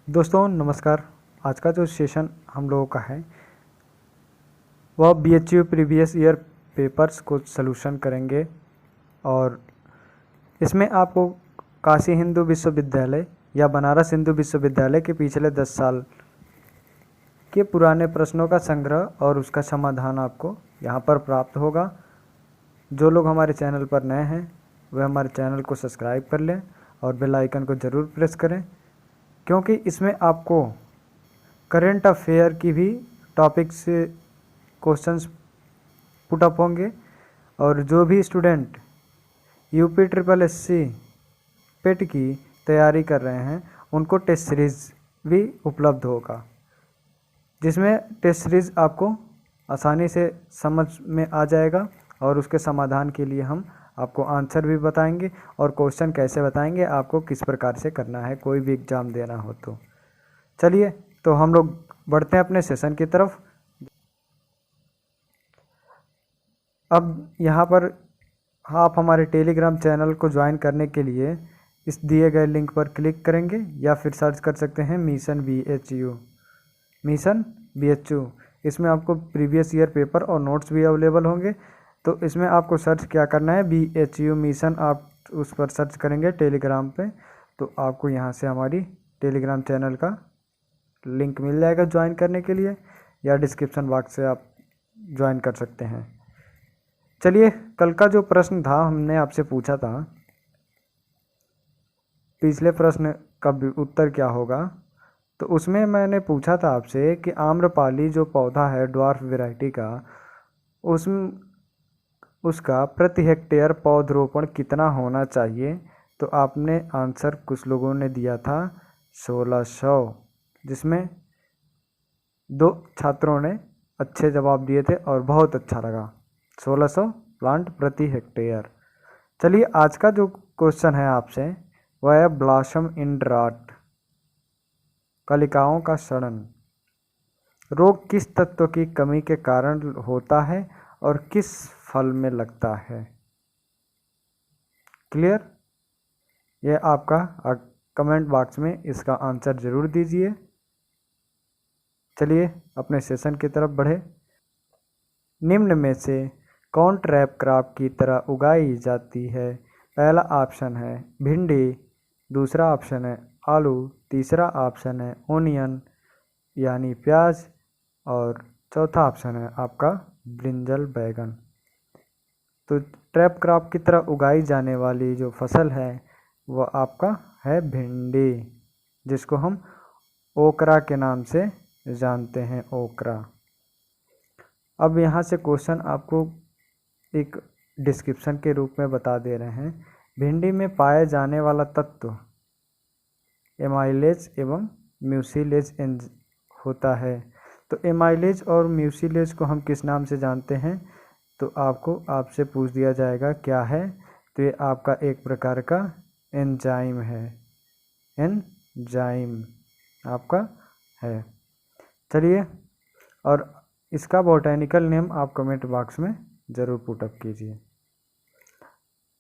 दोस्तों नमस्कार। आज का जो सेशन हम लोगों का है वह BHU प्रीवियस ईयर पेपर्स को सलूशन करेंगे और इसमें आपको काशी हिंदू विश्वविद्यालय या बनारस हिंदू विश्वविद्यालय के पिछले 10 साल के पुराने प्रश्नों का संग्रह और उसका समाधान आपको यहाँ पर प्राप्त होगा। जो लोग हमारे चैनल पर नए हैं वे हमारे चैनल को सब्सक्राइब कर लें और बेल आइकन को ज़रूर प्रेस करें, क्योंकि इसमें आपको करंट अफेयर की भी टॉपिक से क्वेश्चंस पुटअप होंगे और जो भी स्टूडेंट UPSSC पेट की तैयारी कर रहे हैं उनको टेस्ट सीरीज़ भी उपलब्ध होगा, जिसमें टेस्ट सीरीज़ आपको आसानी से समझ में आ जाएगा और उसके समाधान के लिए हम आपको आंसर भी बताएंगे और क्वेश्चन कैसे बताएंगे आपको किस प्रकार से करना है कोई भी एग्ज़ाम देना हो तो। चलिए तो हम लोग बढ़ते हैं अपने सेशन की तरफ। अब यहाँ पर आप हमारे टेलीग्राम चैनल को ज्वाइन करने के लिए इस दिए गए लिंक पर क्लिक करेंगे या फिर सर्च कर सकते हैं मिशन BHU। इसमें आपको प्रीवियस ईयर पेपर और नोट्स भी अवेलेबल होंगे। तो इसमें आपको सर्च क्या करना है, BHU मिशन, आप उस पर सर्च करेंगे टेलीग्राम पे तो आपको यहाँ से हमारी टेलीग्राम चैनल का लिंक मिल जाएगा ज्वाइन करने के लिए, या डिस्क्रिप्शन बॉक्स से आप ज्वाइन कर सकते हैं। चलिए, कल का जो प्रश्न था हमने आपसे पूछा था पिछले प्रश्न का उत्तर क्या होगा, तो उसमें मैंने पूछा था आपसे कि आम्रपाली जो पौधा है ड्वार्फ वैरायटी का, उसका प्रति हेक्टेयर पौधरोपण कितना होना चाहिए। तो आपने आंसर कुछ लोगों ने दिया था 1600, जिसमें 2 छात्रों ने अच्छे जवाब दिए थे और बहुत अच्छा लगा। 1600 प्लांट प्रति हेक्टेयर। चलिए, आज का जो क्वेश्चन है आपसे वह है ब्लॉसम इन ड्राट, कलिकाओं का सड़न रोग किस तत्व की कमी के कारण होता है और किस फल में लगता है। क्लियर? यह आपका कमेंट बॉक्स में इसका आंसर ज़रूर दीजिए। चलिए अपने सेशन की तरफ बढ़े। निम्न में से कौन ट्रैप क्रॉप की तरह उगाई जाती है। पहला ऑप्शन है भिंडी, दूसरा ऑप्शन है आलू, तीसरा ऑप्शन है ओनियन यानी प्याज और चौथा ऑप्शन है आपका ब्रिंजल बैगन। तो ट्रैप क्रॉप की तरह उगाई जाने वाली जो फसल है वह आपका है भिंडी, जिसको हम ओकरा के नाम से जानते हैं, ओकरा। अब यहाँ से क्वेश्चन आपको एक डिस्क्रिप्शन के रूप में बता दे रहे हैं। भिंडी में पाए जाने वाला तत्व एमाइलेज एवं म्यूसिलेज होता है। तो एमाइलेज और म्यूसिलेज को हम किस नाम से जानते हैं, तो आपसे पूछ दिया जाएगा क्या है, तो ये आपका एक प्रकार का एंजाइम है, एंजाइम आपका है। चलिए, और इसका बॉटैनिकल नेम आप कमेंट बॉक्स में ज़रूर पुटअप कीजिए।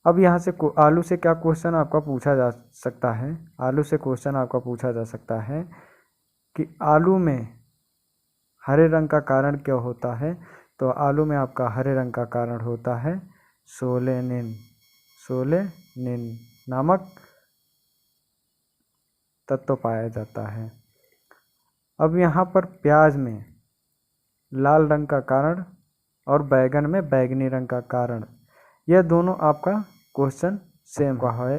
अब यहाँ से आलू से क्या क्वेश्चन आपका पूछा जा सकता है। आलू से क्वेश्चन आपका पूछा जा सकता है कि आलू में हरे रंग का कारण क्या होता है। तो आलू में आपका हरे रंग का कारण होता है सोलेनिन नामक तत्व पाया जाता है। अब यहाँ पर प्याज में लाल रंग का कारण और बैगन में बैगनी रंग का कारण, यह दोनों आपका क्वेश्चन सेम का है,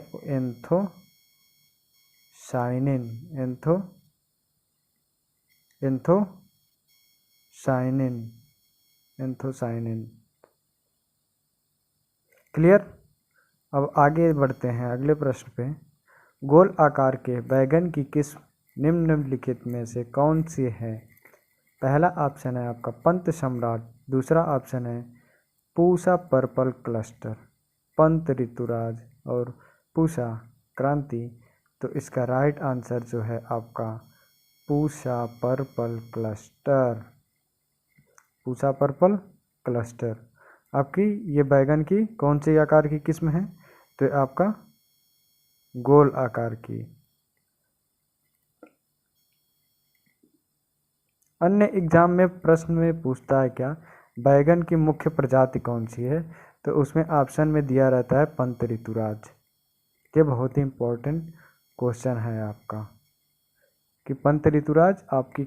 एंथोसाइनिन। क्लियर? अब आगे बढ़ते हैं अगले प्रश्न पे। गोल आकार के बैगन की किस्म निम्नलिखित में से कौन सी है। पहला ऑप्शन है आपका पंत सम्राट, दूसरा ऑप्शन है पूसा पर्पल क्लस्टर, पंत ऋतुराज और पूसा क्रांति। तो इसका राइट आंसर जो है आपका Pusa purple cluster, Pusa purple cluster आपकी ये बैगन की कौन सी आकार की किस्म है, तो आपका गोल आकार की। अन्य एग्जाम में प्रश्न में पूछता है क्या, बैगन की मुख्य प्रजाति कौन सी है, तो उसमें ऑप्शन में दिया रहता है पंत ऋतुराज। ये बहुत ही इम्पोर्टेंट क्वेश्चन है आपका कि पंत ऋतुराज आपकी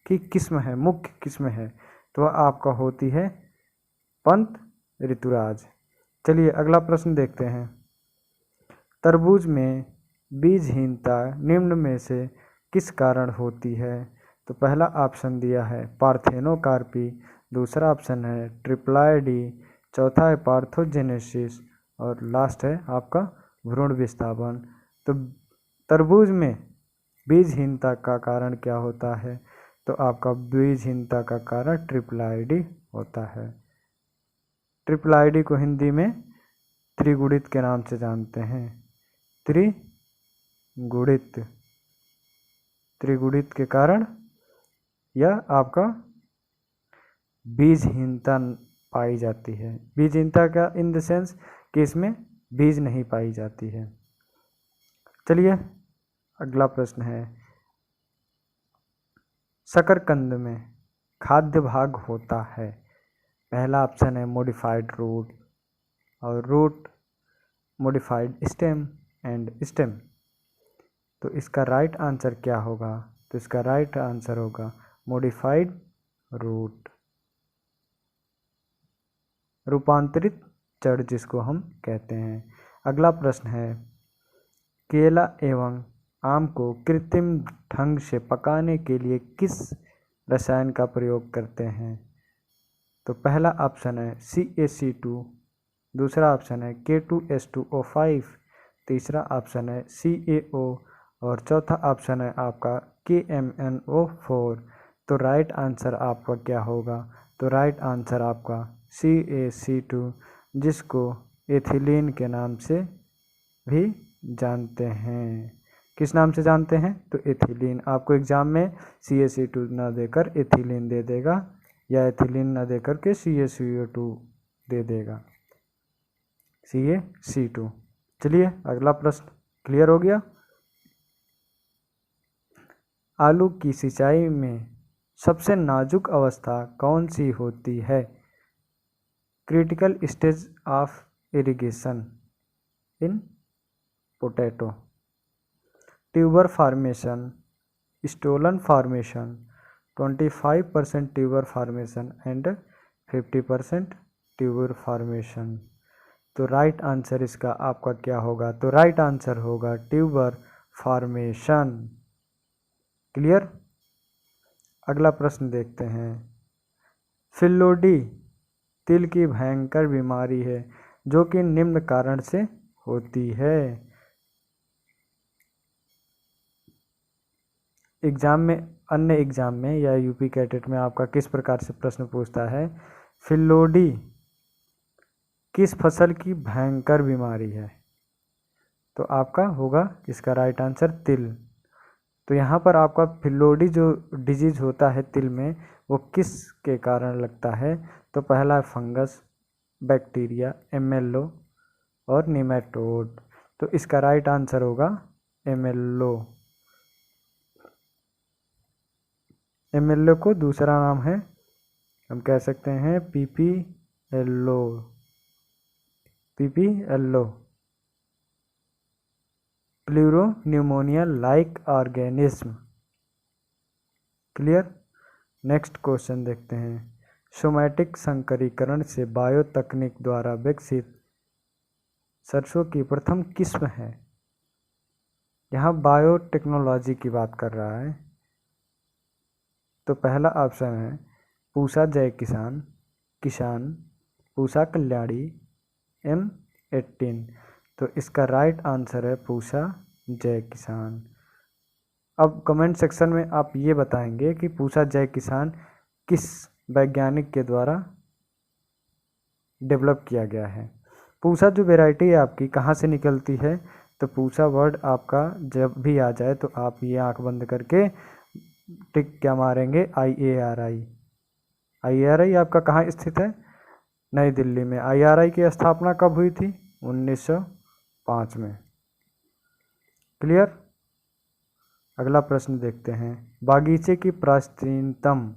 किस्म है, मुख्य किस्म है, तो आपका होती है पंत ऋतुराज। चलिए अगला प्रश्न देखते हैं। तरबूज में बीजहीनता निम्न में से किस कारण होती है, तो पहला ऑप्शन दिया है पार्थेनोकार्पी, दूसरा ऑप्शन है ट्रिप्लाइडी, चौथा है पार्थोजेनेसिस और लास्ट है आपका भ्रूण विस्थापन। तो तरबूज में बीजहीनता का कारण क्या होता है, तो आपका बीजहीनता का कारण ट्रिप्लाइडी होता है। ट्रिप्लाइडी को हिंदी में त्रिगुणित के नाम से जानते हैं। त्रिगुणित के कारण यह आपका बीजहीनता पाई जाती है। बीजहीनता का इन द सेंस कि इसमें बीज नहीं पाई जाती है। चलिए अगला प्रश्न है, शकरकंद में खाद्य भाग होता है, पहला ऑप्शन है मॉडिफाइड रूट और root, modified stem and stem. तो इसका राइट आंसर क्या होगा, तो इसका राइट आंसर होगा मॉडिफाइड रूट, रूपांतरित जड़ जिसको हम कहते हैं। अगला प्रश्न है, केला एवं आम को कृत्रिम ढंग से पकाने के लिए किस रसायन का प्रयोग करते हैं, तो पहला ऑप्शन है CaC2, दूसरा ऑप्शन है K2H2O5, तीसरा ऑप्शन है CaO और चौथा ऑप्शन है आपका KMnO4। तो राइट आंसर आपका क्या होगा, तो राइट आंसर आपका CaC2, जिसको एथिलीन के नाम से भी जानते हैं। किस नाम से जानते हैं, तो एथिलीन। आपको एग्जाम में CaC2 ना देकर एथिलीन दे देगा या एथिलीन ना देकर के CaCO2 दे देगा, CaC2। चलिए अगला प्रश्न क्लियर हो गया। आलू की सिंचाई में सबसे नाजुक अवस्था कौन सी होती है, critical stage of irrigation in potato, tuber formation, stolon formation, 25% tuber formation and 50% tuber formation. तो राइट आंसर इसका आपका क्या होगा, तो राइट आंसर होगा ट्यूबर फॉर्मेशन। क्लियर। अगला प्रश्न देखते हैं, फिल्लोडी तिल की भयंकर बीमारी है जो कि निम्न कारण से होती है। एग्जाम में, अन्य एग्जाम में या यूपी कैडेट में आपका किस प्रकार से प्रश्न पूछता है, फिल्लोडी किस फसल की भयंकर बीमारी है, तो आपका होगा इसका राइट आंसर तिल। तो यहाँ पर आपका फिल्लोडी जो डिजीज होता है तिल में, वो किस के कारण लगता है, तो पहला है फंगस, बैक्टीरिया, एमएलओ और निमेटोड। तो इसका राइट आंसर होगा एमएलओ। एमएलओ को दूसरा नाम है, हम कह सकते हैं PPLO, pleuropneumonia like organism. Clear. Next question देखते हैं, सोमैटिक संकरीकरण से बायो तकनीक द्वारा विकसित सरसों की प्रथम किस्म है। यहाँ बायोटेक्नोलॉजी की बात कर रहा है। तो पहला ऑप्शन है पूसा जय किसान, पूसा कल्याणी, M18। तो इसका राइट आंसर है पूसा जय किसान। अब कमेंट सेक्शन में आप ये बताएंगे कि पूसा जय किसान किस वैज्ञानिक के द्वारा डेवलप किया गया है। पूसा जो वैरायटी है आपकी कहाँ से निकलती है, तो पूसा वर्ड आपका जब भी आ जाए तो आप ये आंख बंद करके टिक क्या मारेंगे, IARI आपका कहाँ स्थित है, नई दिल्ली में। IARI की स्थापना कब हुई थी, 1905 में। क्लियर। अगला प्रश्न देखते हैं, बागीचे की प्राचीनतम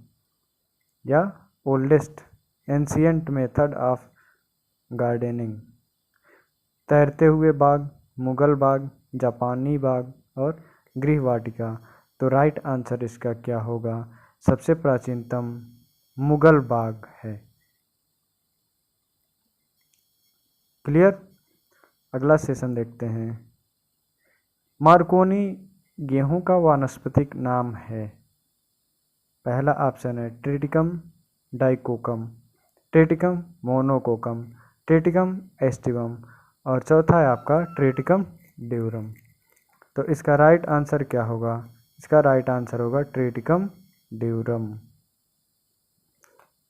या oldest ancient method of gardening. तैरते हुए बाग, मुगल बाग, जापानी बाग और गृहवाटिका। तो राइट आंसर इसका क्या होगा? सबसे प्राचीनतम मुगल बाग है। क्लियर? अगला सेशन देखते हैं, मार्कोनी गेहूं का वानस्पतिक नाम है। पहला ऑप्शन है triticum dicoccum, triticum monococcum, triticum aestivum और चौथा है आपका ट्रिटिकम ड्यूरम। तो इसका राइट आंसर क्या होगा? इसका राइट आंसर होगा ट्रिटिकम ड्यूरम।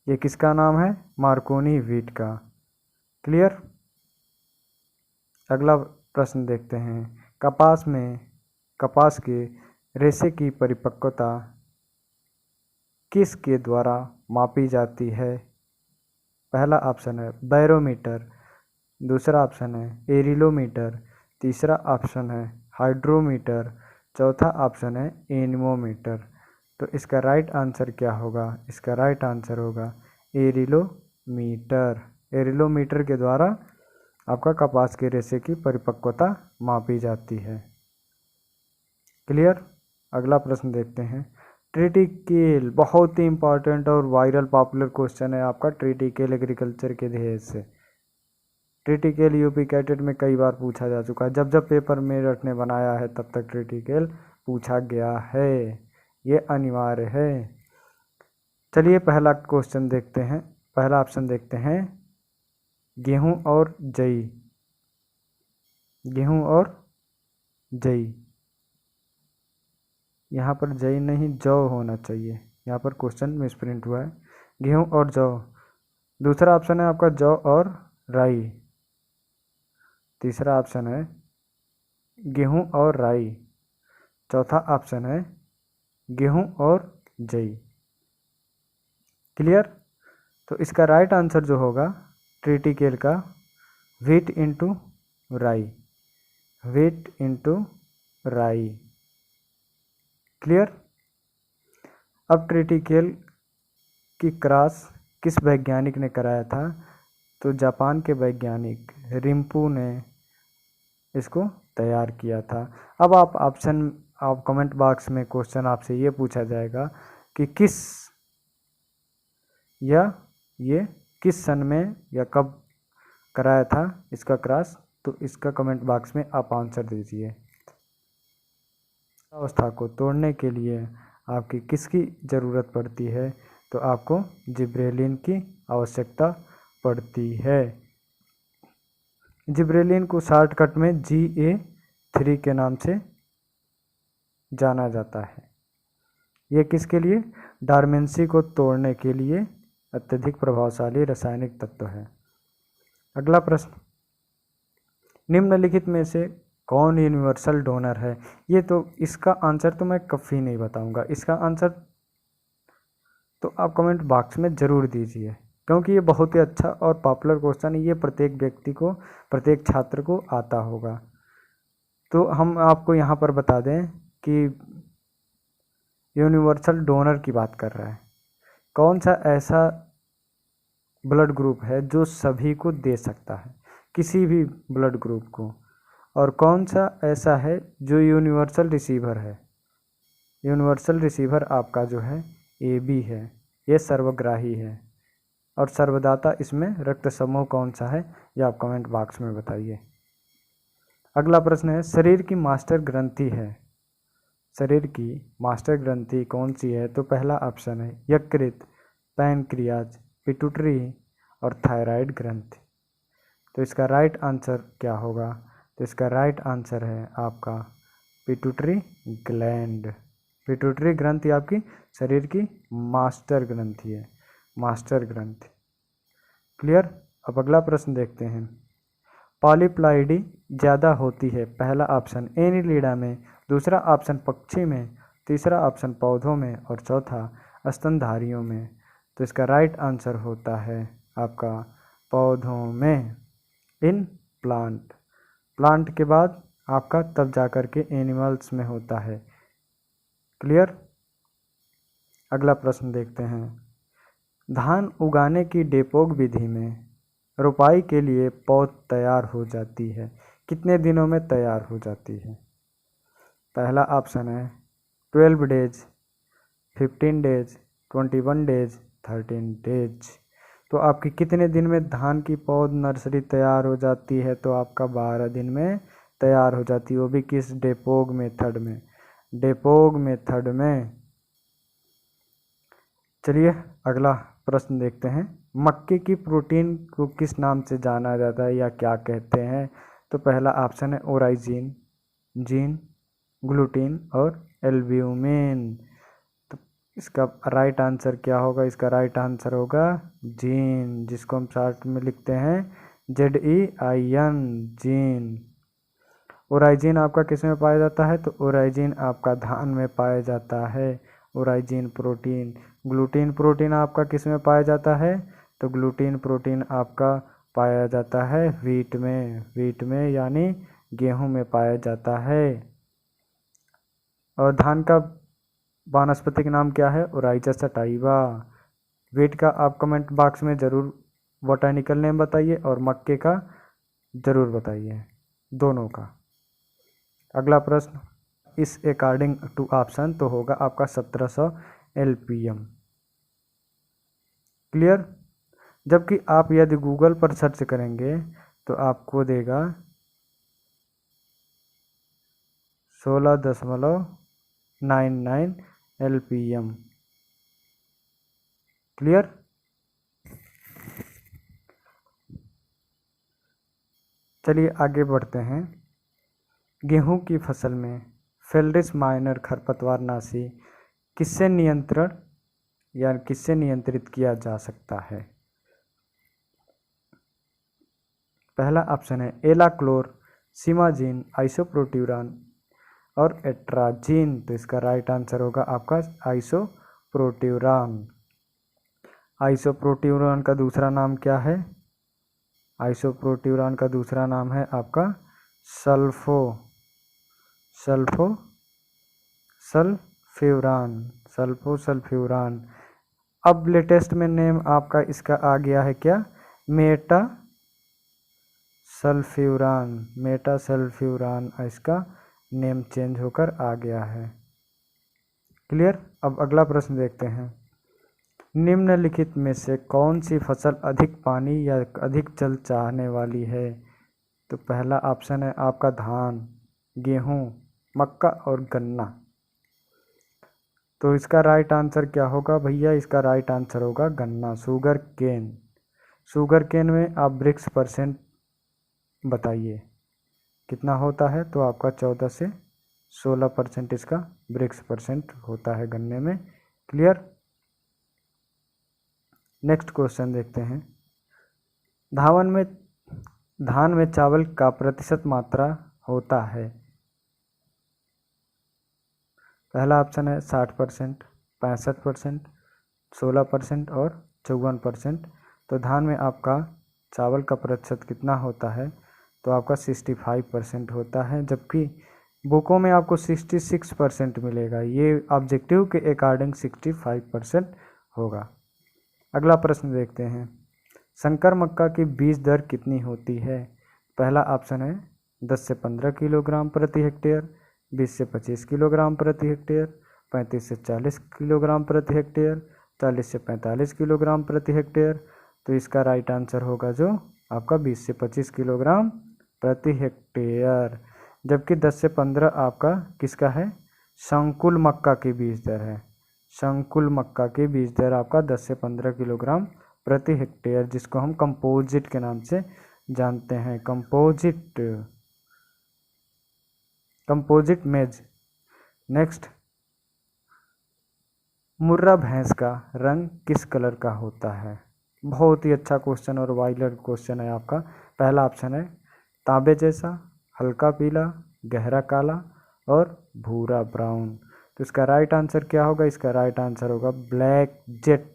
ये किसका नाम है? मार्कोनी व्हीट का। क्लियर? अगला प्रश्न देखते हैं, कपास के रेशे की परिपक्वता किस के द्वारा मापी जाती है? पहला ऑप्शन है बैरोमीटर, दूसरा ऑप्शन है एरिलोमीटर, तीसरा ऑप्शन है हाइड्रोमीटर, चौथा ऑप्शन है एनीमोमीटर। तो इसका राइट आंसर क्या होगा? इसका राइट आंसर होगा एरिलोमीटर। एरिलोमीटर के द्वारा आपका कपास के रेशे की परिपक्वता मापी जाती है। क्लियर? अगला प्रश्न देखते हैं, ट्रिटिकेल बहुत ही इंपॉर्टेंट और वायरल पॉपुलर क्वेश्चन है आपका, ट्रिटिकेल एग्रीकल्चर के ध्येय से। ट्रिटिकेल यूपी कैटेट में कई बार पूछा जा चुका है, जब जब पेपर मेरठ ने बनाया है तब तक ट्रिटिकेल पूछा गया है, ये अनिवार्य है। चलिए पहला क्वेश्चन देखते हैं, पहला ऑप्शन देखते हैं, गेहूं और जई। गेहूं और जई, यहाँ पर जई नहीं जौ होना चाहिए, यहाँ पर क्वेश्चन मिसप्रिंट हुआ है। गेहूं और जौ। दूसरा ऑप्शन है आपका जौ और राई। तीसरा ऑप्शन है गेहूं और राई। चौथा ऑप्शन है गेहूं और जई। क्लियर? तो इसका राइट आंसर जो होगा ट्रिटिकेल का व्हीट इंटू राई, व्हीट इंटू राई। क्लियर? अब ट्रिटिकेल की क्रॉस किस वैज्ञानिक ने कराया था? तो जापान के वैज्ञानिक रिम्पू ने इसको तैयार किया था। अब आप कमेंट बॉक्स में क्वेश्चन आपसे ये पूछा जाएगा कि ये किस सन में या कब कराया था इसका क्रॉस? तो इसका कमेंट बॉक्स में आप आंसर दीजिए। अवस्था को तोड़ने के लिए आपकी किसकी ज़रूरत पड़ती है? तो आपको जिब्रेलिन की आवश्यकता पड़ती है। जिब्रेलिन को शॉर्टकट में GA3 के नाम से जाना जाता है। ये किसके लिए? डार्मेंसी को तोड़ने के लिए अत्यधिक प्रभावशाली रासायनिक तत्व है। अगला प्रश्न, निम्नलिखित में से कौन यूनिवर्सल डोनर है? ये तो इसका आंसर तो मैं कभी नहीं बताऊंगा, इसका आंसर तो आप कमेंट बॉक्स में ज़रूर दीजिए, क्योंकि ये बहुत ही अच्छा और पॉपुलर क्वेश्चन है, ये प्रत्येक व्यक्ति को, प्रत्येक छात्र को आता होगा। तो हम आपको यहाँ पर बता दें कि यूनिवर्सल डोनर की बात कर रहा है, कौन सा ऐसा ब्लड ग्रुप है जो सभी को दे सकता है, किसी भी ब्लड ग्रुप को, और कौन सा ऐसा है जो यूनिवर्सल रिसीवर है? यूनिवर्सल रिसीवर आपका जो है AB है, ये सर्वग्राही है। और सर्वदाता इसमें रक्त समूह कौन सा है? ये आप कमेंट बॉक्स में बताइए। अगला प्रश्न है, शरीर की मास्टर ग्रंथि है, शरीर की मास्टर ग्रंथि कौन सी है? तो पहला ऑप्शन है यकृत, पैनक्रियाज, पिट्यूटरी और थायराइड ग्रंथि। तो इसका राइट आंसर क्या होगा? तो इसका राइट आंसर है आपका पिट्यूटरी ग्लैंड। पिट्यूटरी ग्रंथि आपकी शरीर की मास्टर ग्रंथि है, मास्टर ग्रंथि। क्लियर? अब अगला प्रश्न देखते हैं, पॉलीप्लाइडी ज़्यादा होती है? पहला ऑप्शन एनीलिडा में, दूसरा ऑप्शन पक्षी में, तीसरा ऑप्शन पौधों में और चौथा स्तनधारियों में। तो इसका राइट आंसर होता है आपका पौधों में, इन प्लांट। प्लांट के बाद आपका तब जा कर के एनिमल्स में होता है। क्लियर। अगला प्रश्न देखते हैं। धान उगाने की डेपोक विधि में रोपाई के लिए पौध तैयार हो जाती है, कितने दिनों में तैयार हो जाती है? पहला ऑप्शन है 12 डेज, 15 डेज, 21 डेज, 13 डेज। तो आपकी कितने दिन में धान की पौध नर्सरी तैयार हो जाती है? तो आपका 12 दिन में तैयार हो जाती है, वो भी किस डेपोग मेथड में? डेपोग मेथड में। चलिए अगला प्रश्न देखते हैं। मक्के की प्रोटीन को किस नाम से जाना जाता है या क्या कहते हैं? तो पहला ऑप्शन है ओराइजिन, जीन, ग्लूटीन और एल्ब्यूमिन। तो इसका राइट आंसर क्या होगा? इसका राइट आंसर होगा जीन, जिसको हम शॉर्ट में लिखते हैं ZEIN, जीन। ओराइजिन आपका किस में पाया जाता है? तो ओराइजिन आपका धान में पाया जाता है, ओराइजिन प्रोटीन। ग्लूटीन प्रोटीन आपका किस में पाया जाता है? तो ग्लूटीन प्रोटीन आपका पाया जाता है व्हीट में, व्हीट में यानी गेहूं में पाया जाता है। और धान का वानस्पतिक नाम क्या है? ओराइजस सटाइवा। व्हीट का आप कमेंट बॉक्स में ज़रूर बोटानिकल नेम बताइए और मक्के का ज़रूर बताइए, दोनों का। अगला प्रश्न, इस अकॉर्डिंग टू ऑप्शन तो होगा आपका 1700 LPM। क्लियर। जबकि आप यदि गूगल पर सर्च करेंगे तो आपको देगा 16.99 LPM। क्लियर। चलिए आगे बढ़ते हैं। गेहूं की फसल में फेल्ड्रिस माइनर खरपतवारनाशी किससे नियंत्रित किया जा सकता है? पहला ऑप्शन है एलाक्लोर, सीमाजीन, आइसोप्रोट्यूरान और एट्राजीन। तो इसका राइट आंसर होगा आपका आइसोप्रोट्यूरान। आइसोप्रोट्यूरान का दूसरा नाम क्या है? आइसोप्रोट्यूरान का दूसरा नाम है आपका सल्फोसल्फ्यूरान। अब लेटेस्ट में नेम आपका इसका आ गया है क्या? मेटासल्फ्यूरान इसका नेम चेंज होकर आ गया है। क्लियर। अब अगला प्रश्न देखते हैं। निम्नलिखित में से कौन सी फसल अधिक पानी या अधिक जल चाहने वाली है? तो पहला ऑप्शन है आपका धान, गेहूं, मक्का और गन्ना। तो इसका राइट आंसर क्या होगा भैया? इसका राइट आंसर होगा गन्ना, शुगर केन। शुगर केन में आप ब्रिक्स परसेंट बताइए कितना होता है? तो आपका 14 से 16% इसका ब्रिक्स परसेंट होता है गन्ने में। क्लियर। नेक्स्ट क्वेश्चन देखते हैं। धान में चावल का प्रतिशत मात्रा होता है? पहला ऑप्शन है 60%, 65%, 16% और 54%। तो धान में आपका चावल का प्रतिशत कितना होता है? तो आपका 65% होता है, जबकि बुकों में आपको 66% मिलेगा। ये ऑब्जेक्टिव के अकॉर्डिंग 65% होगा। अगला प्रश्न देखते हैं। संकर मक्का की बीज दर कितनी होती है? पहला ऑप्शन है 10 से 15 किलोग्राम प्रति हेक्टेयर, 20 से 25 किलोग्राम प्रति हेक्टेयर, 35 से 40 किलोग्राम प्रति हेक्टेयर, 40 से 45 किलोग्राम प्रति हेक्टेयर। तो इसका राइट आंसर होगा जो आपका 20 से 25 किलोग्राम प्रति हेक्टेयर। जबकि 10 से 15 आपका किसका है? संकुल मक्का की बीज दर है। संकुल मक्का की बीज दर आपका 10 से 15 किलोग्राम प्रति हेक्टेयर, जिसको हम कंपोजिट के नाम से जानते हैं। कंपोजिट मेज। नेक्स्ट, मुर्रा भैंस का रंग किस कलर का होता है? बहुत ही अच्छा क्वेश्चन और वाइलर क्वेश्चन है आपका। पहला ऑप्शन है तांबे जैसा, हल्का पीला, गहरा काला और भूरा ब्राउन। तो इसका राइट आंसर क्या होगा? इसका राइट आंसर होगा ब्लैक जेट।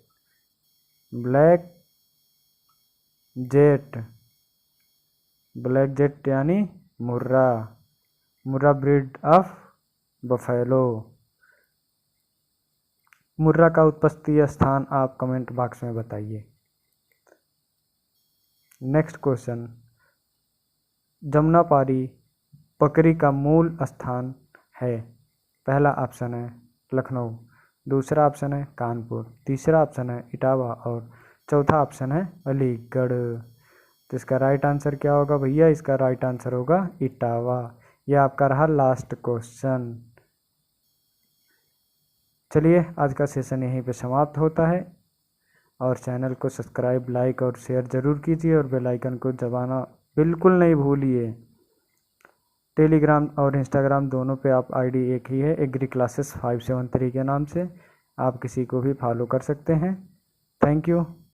ब्लैक जेट यानी मुर्रा ब्रीड ऑफ बफेलो। मुर्रा का उत्पत्ति स्थान आप कमेंट बॉक्स में बताइए। नेक्स्ट क्वेश्चन, जमुनापारी बकरी का मूल स्थान है। पहला ऑप्शन है लखनऊ, दूसरा ऑप्शन है कानपुर, तीसरा ऑप्शन है इटावा और चौथा ऑप्शन है अलीगढ़। तो इसका राइट आंसर क्या होगा भैया? इसका राइट आंसर होगा इटावा। यह आपका रहा लास्ट क्वेश्चन। चलिए आज का सेशन यहीं पे समाप्त होता है और चैनल को सब्सक्राइब, लाइक और शेयर ज़रूर कीजिए और बेल आइकन को दबाना बिल्कुल नहीं भूलिए। टेलीग्राम और इंस्टाग्राम दोनों पे आप आईडी एक ही है, एग्री क्लासेस 573 के नाम से। आप किसी को भी फॉलो कर सकते हैं। Thank you.